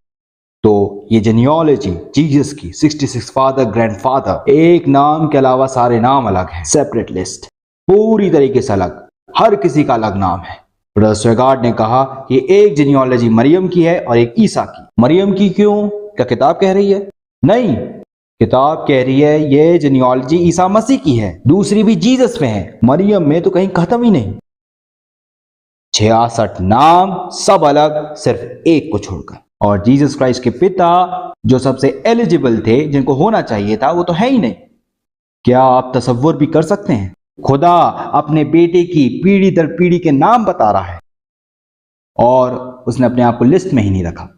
तो ये जेनियोलॉजी जीसस की 66 फादर ग्रैंडफादर, एक नाम के अलावा सारे नाम अलग हैं, सेपरेट लिस्ट, पूरी तरीके से अलग, हर किसी का अलग नाम है। ब्रदर स्वेगार्ड ने कहा कि एक जेनियोलॉजी मरियम की है और एक ईसा की। मरियम की क्यों? क्या किताब कह रही है? नहीं, किताब कह रही है ये जेनियोलॉजी ईसा मसीह की है, दूसरी भी जीसस में है, मरियम में तो कहीं खत्म ही नहीं। 66 नाम सब अलग, सिर्फ एक को छोड़कर। और जीसस क्राइस्ट के पिता जो सबसे एलिजिबल थे, जिनको होना चाहिए था, वो तो है ही नहीं। क्या आप तसव्वुर भी कर सकते हैं? खुदा अपने बेटे की पीढ़ी दर पीढ़ी के नाम बता रहा है और उसने अपने आप को लिस्ट में ही नहीं रखा।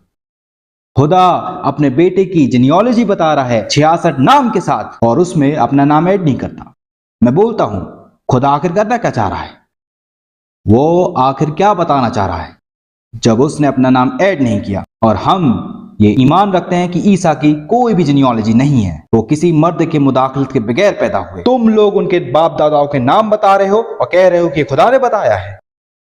खुदा अपने बेटे की जेनियोलॉजी बता रहा है 66 नाम के साथ और उसमें अपना नाम ऐड नहीं करता। मैं बोलता हूं, खुदा आखिर करना क्या चाह रहा है? वो आखिर क्या बताना चाह रहा है जब उसने अपना नाम ऐड नहीं किया? और हम ये ईमान रखते हैं कि ईसा की कोई भी जेनियोलॉजी नहीं है, वो किसी मर्द के मुदाखलत के बगैर पैदा हुए। तुम लोग उनके बाप दादाओं के नाम बता रहे हो और कह रहे हो कि खुदा ने बताया है।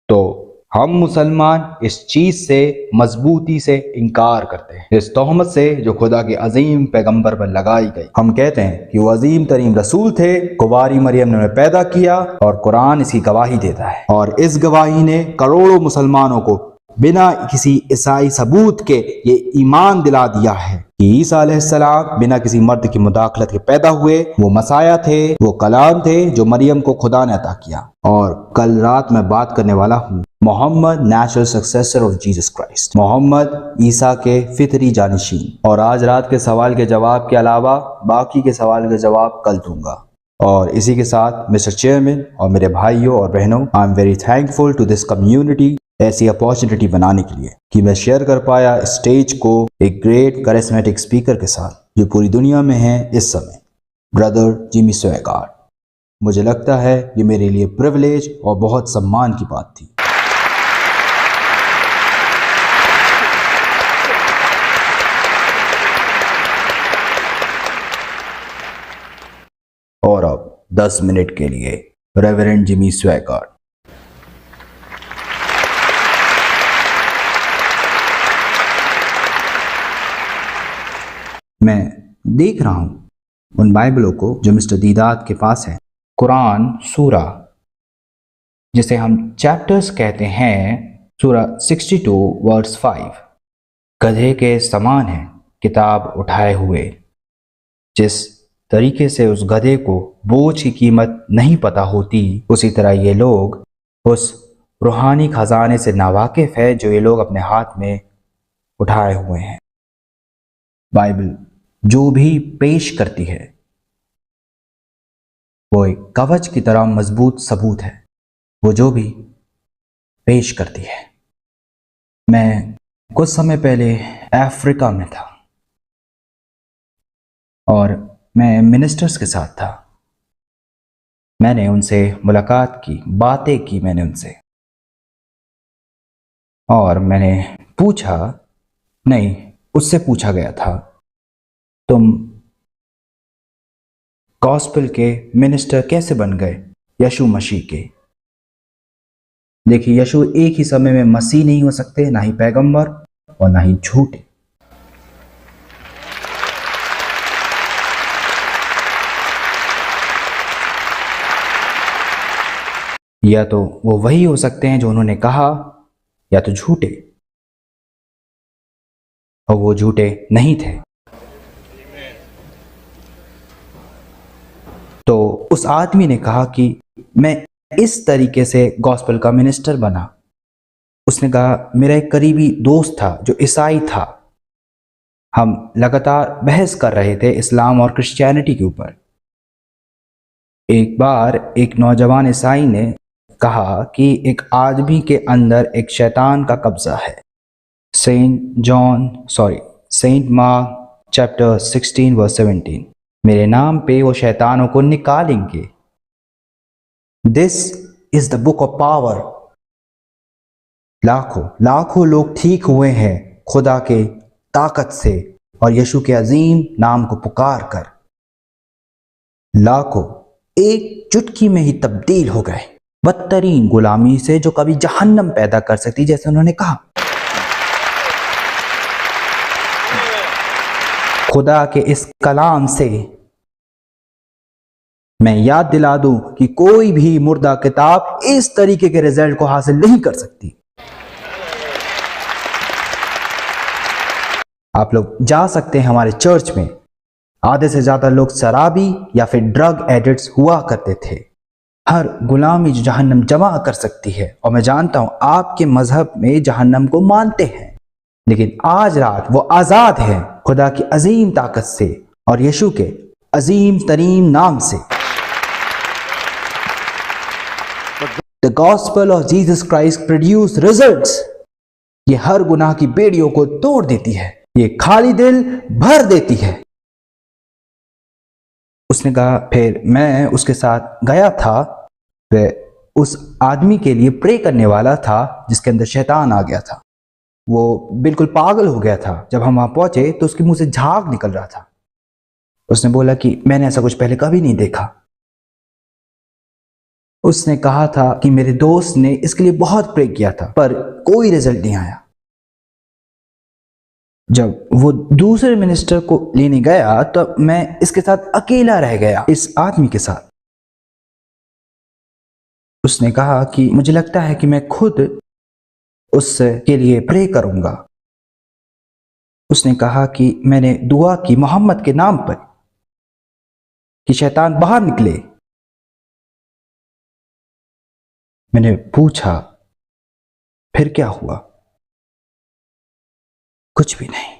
तो हम मुसलमान इस चीज से मजबूती से इनकार करते हैं, इस तोहमत से जो खुदा के अजीम पैगंबर पर लगाई गई। हम कहते हैं कि वो अजीम तरीन रसूल थे, कुंवारी मरियम ने उन्हें पैदा किया और कुरान इसकी गवाही देता है। और इस गवाही ने करोड़ों मुसलमानों को बिना किसी ईसाई सबूत के ये ईमान दिला दिया है कि ईसा अलैहिस्सलाम बिना किसी मर्द की मुदाखलत के पैदा हुए, वो मसाया थे, वो कलाम थे जो मरियम को खुदा ने अता किया। और कल रात मैं बात करने वाला हूँ Muhammad, natural successor of Jesus Christ, Muhammad ईसा के फितरी जानिशीन। और आज रात के सवाल के जवाब के अलावा बाकी के सवाल के जवाब कल दूंगा। और इसी के साथ मिस्टर चेयरमैन और मेरे भाइयों और बहनों, I am very thankful to this community, ऐसी अपॉर्चुनिटी बनाने के लिए कि मैं शेयर कर पाया स्टेज को एक ग्रेट करिस्मेटिक स्पीकर के साथ जो पूरी दुनिया में है इस समय, ब्रदर जिमी स्वेगार्ड। मुझे लगता है ये मेरे लिए प्रिविलेज और बहुत सम्मान की बात थी। और अब 10 मिनट के लिए रेवरेंड जिमी स्वेगार्ड। मैं देख रहा हूं उन बाइबलों को जो मिस्टर दीदात के पास है। कुरान सूरा, जिसे हम चैप्टर्स कहते हैं, सूरा 62 वर्स 5 गधे के समान है किताब उठाए हुए। जिस तरीके से उस गधे को बोझ की कीमत नहीं पता होती, उसी तरह ये लोग उस रूहानी खजाने से नावाकिफ है जो ये लोग अपने हाथ में उठाए हुए हैं। बाइबल जो भी पेश करती है वो एक कवच की तरह मजबूत सबूत है, वो जो भी पेश करती है। मैं कुछ समय पहले अफ्रीका में था और मैं मिनिस्टर्स के साथ था। मैंने उनसे मुलाकात की, बातें की मैंने उनसे, और मैंने पूछा, नहीं उससे पूछा गया था, तुम गॉस्पेल के मिनिस्टर कैसे बन गए यीशु मसीह के? देखिए, यीशु एक ही समय में मसीह नहीं हो सकते, ना ही पैगंबर और ना ही झूठे। या तो वो वही हो सकते हैं जो उन्होंने कहा, या तो झूठे, और वो झूठे नहीं थे। तो उस आदमी ने कहा कि मैं इस तरीके से गॉस्पेल का मिनिस्टर बना। उसने कहा, मेरा एक करीबी दोस्त था जो ईसाई था, हम लगातार बहस कर रहे थे इस्लाम और क्रिश्चियनिटी के ऊपर। एक बार एक नौजवान ईसाई ने कहा कि एक आदमी के अंदर एक शैतान का कब्जा है। सेंट मार्क चैप्टर 16 वर्स 17, मेरे नाम पे वो शैतानों को निकालेंगे। This is the book of power. लाखों लाखों लोग ठीक हुए हैं खुदा के ताकत से और यीशु के अजीम नाम को पुकार कर। लाखों एक चुटकी में ही तब्दील हो गए बदतरीन गुलामी से जो कभी जहन्नम पैदा कर सकती, जैसे उन्होंने कहा। खुदा के इस कलाम से मैं याद दिला दूं कि कोई भी मुर्दा किताब इस तरीके के रिजल्ट को हासिल नहीं कर सकती। आप लोग जा सकते हैं हमारे चर्च में, आधे से ज्यादा लोग शराबी या फिर ड्रग एडिक्ट्स हुआ करते थे। हर गुलामी जो जहन्नम जमा कर सकती है, और मैं जानता हूं आपके मजहब में जहन्नम को मानते हैं, लेकिन आज रात वो आजाद है खुदा की अजीम ताकत से और यीशु के अजीम तरीन नाम से। The gospel of Jesus Christ produce results. ये हर गुनाह की बेड़ियों को तोड़ देती है, ये खाली दिल भर देती है। उसने कहा फिर मैं उसके साथ गया था, वह उस आदमी के लिए प्रे करने वाला था जिसके अंदर शैतान आ गया था। वो बिल्कुल पागल हो गया था। जब हम वहां पहुंचे तो उसके मुंह से झाग निकल रहा था। उसने बोला कि मैंने ऐसा कुछ पहले कभी नहीं देखा। उसने कहा था कि मेरे दोस्त ने इसके लिए बहुत प्रे किया था पर कोई रिजल्ट नहीं आया। जब वो दूसरे मिनिस्टर को लेने गया तो मैं इसके साथ अकेला रह गया, इस आदमी के साथ। उसने कहा कि मुझे लगता है कि मैं खुद उसके लिए प्रे करूंगा। उसने कहा कि मैंने दुआ की मोहम्मद के नाम पर कि शैतान बाहर निकले। मैंने पूछा फिर क्या हुआ? कुछ भी नहीं।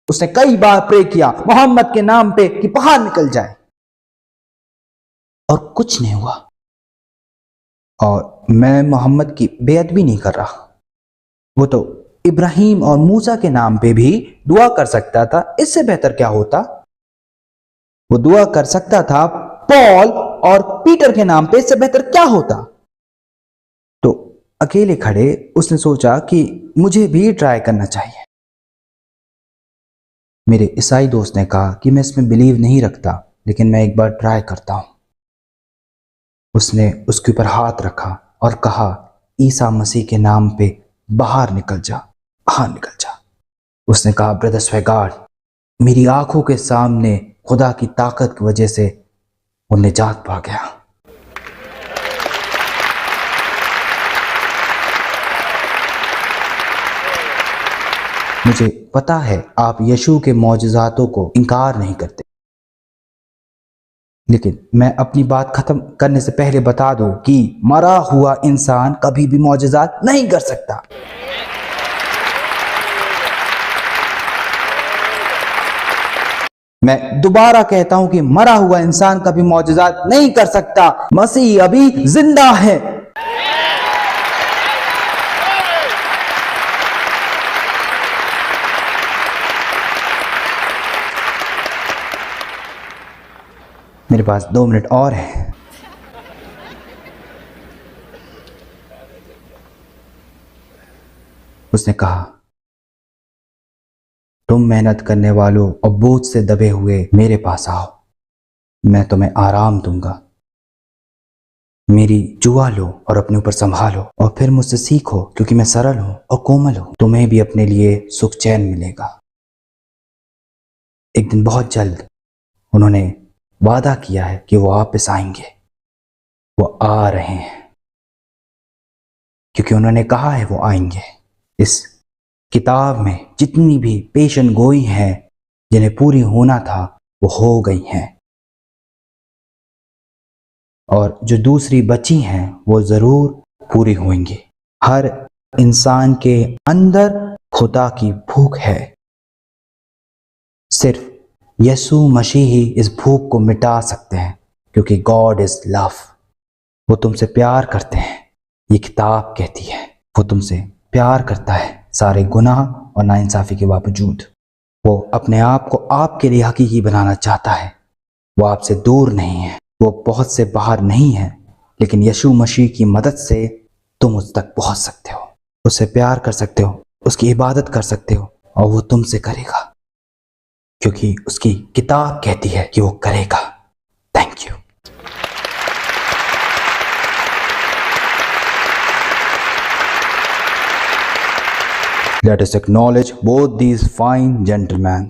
उसने कई बार प्रे किया मोहम्मद के नाम पे कि बाहर निकल जाए और कुछ नहीं हुआ। और मैं मोहम्मद की बेअदबी नहीं कर रहा। वो तो इब्राहिम और मूसा के नाम पे भी दुआ कर सकता था। इससे बेहतर क्या होता? वो दुआ कर सकता था पॉल और पीटर के नाम पे। इससे बेहतर क्या होता? तो अकेले खड़े उसने सोचा कि मुझे भी ट्राई करना चाहिए। मेरे ईसाई दोस्त ने कहा कि मैं इसमें बिलीव नहीं रखता, लेकिन मैं एक बार ट्राई करता हूं। उसने उसके ऊपर हाथ रखा और कहा ईसा मसीह के नाम पे बाहर निकल जा, बाहर निकल जा। उसने कहा ब्रदर स्वेगार्ड, मेरी आंखों के सामने खुदा की ताकत की वजह से वो निजात पा गया। मुझे पता है आप यीशु के मौजज़ातों को इनकार नहीं करते, लेकिन मैं अपनी बात खत्म करने से पहले बता दूं कि मरा हुआ इंसान कभी भी मौजज़ात नहीं कर सकता। मैं दोबारा कहता हूं कि मरा हुआ इंसान कभी मौजज़ात नहीं कर सकता। मसीह अभी जिंदा है। मेरे पास 2 मिनट और है। उसने कहा तुम मेहनत करने वालों और बोझ से दबे हुए मेरे पास आओ, मैं तुम्हें आराम दूंगा। मेरी जुआ लो और अपने ऊपर संभालो और फिर मुझसे सीखो, क्योंकि मैं सरल हूं और कोमल हूं। तुम्हें भी अपने लिए सुख चैन मिलेगा। एक दिन बहुत जल्द उन्होंने वादा किया है कि वो वापस आएंगे। वो आ रहे हैं क्योंकि उन्होंने कहा है वो आएंगे। इस किताब में जितनी भी पेशन गोई हैं जिन्हें पूरी होना था वो हो गई हैं, और जो दूसरी बची हैं वो जरूर पूरी होंगी। हर इंसान के अंदर खुदा की भूख है। सिर्फ यीशु मसीह ही इस भूख को मिटा सकते हैं, क्योंकि गॉड इज लव। वो तुमसे प्यार करते हैं, ये किताब कहती है। वो तुमसे प्यार करता है सारे गुनाह और नाइंसाफी के बावजूद। वो अपने आप को आपके लिए हकीकी बनाना चाहता है। वो आपसे दूर नहीं है। वो बहुत से बाहर नहीं है, लेकिन यीशु मसीह की मदद से तुम उस तक पहुंच सकते हो, उससे प्यार कर सकते हो, उसकी इबादत कर सकते हो, और वो तुमसे करेगा, क्योंकि उसकी किताब कहती है कि वो करेगा। Thank you. Let us acknowledge both these fine gentlemen.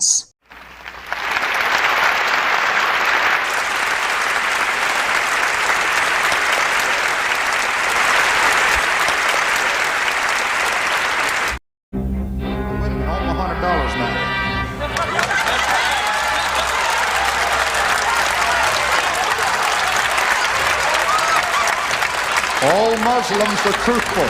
$100 now. All Muslims are truthful.